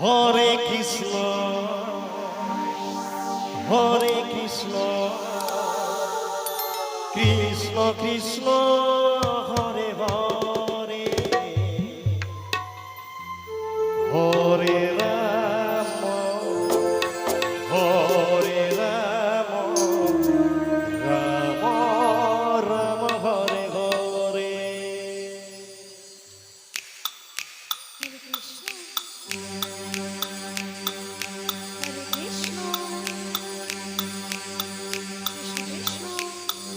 হরে কৃষ্ণ হরে কৃষ্ণ কৃষ্ণ কৃষ্ণ হরে হরে হরে রাম হরে রাম রাম রাম হরে হরে। হরে কৃষ্ণ হরে কৃষ্ণ কৃষ্ণ কৃষ্ণ হরে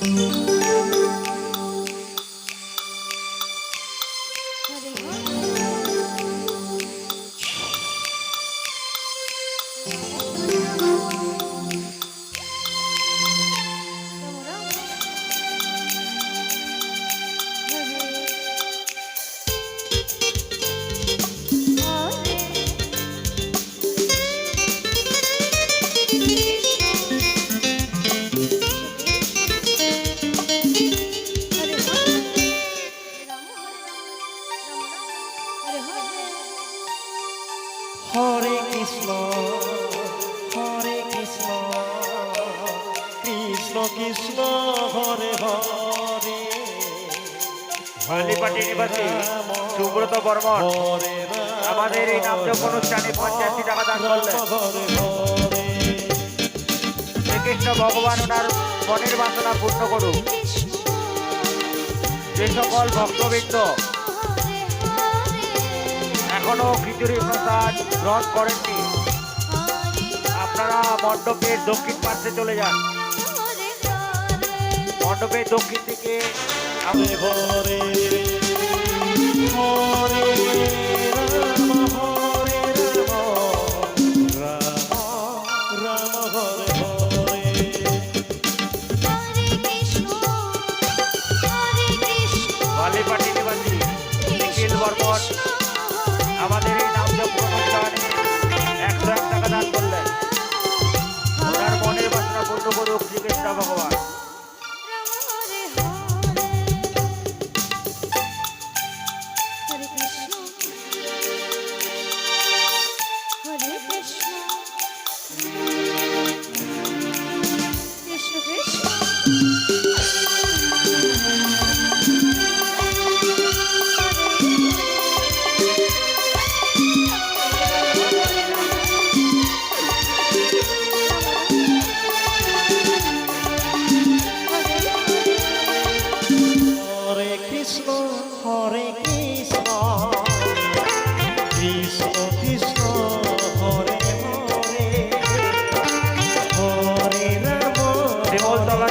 হরে কৃষ্ণ হরে কৃষ্ণ কৃষ্ণ কৃষ্ণ হরে হরে। হলদিপাটি নিবাসী সুব্রত বর্মন আমাদের এই নামযোগ্য অনুষ্ঠানে 85 টাকা দান করলেন। শ্রীকৃষ্ণ ভগবান ওনার মনের বাসনা পূর্ণ করুন। যে সকল ভক্তবৃন্দ এখনো খিচুড়ি প্রসাদ গ্রহণ করেননি, আপনারা মণ্ডপের দক্ষিণ পার্শ্বে চলে যান। মণ্ডপের দক্ষিণ দিকে হরে হরে হরে রাম হরে রাম রাম রাম হরে হরে। হলদিপাটি নিবাসী নিখিল বর্মন আমাদের এই নামযোগ্য অনুষ্ঠানে 101 টাকা দান করলেন। ওনার মনের বাসনা পূর্ণ করুক শ্রীকৃষ্ণ ভগবান। হরে কৃষ্ণ হরে কৃষ্ণ কৃষ্ণ কৃষ্ণ হরে কৃষ্ণ হরে কৃষ্ণ কৃষ্ণ কৃষ্ণ হরে হরে হরে রাম শিমলতলা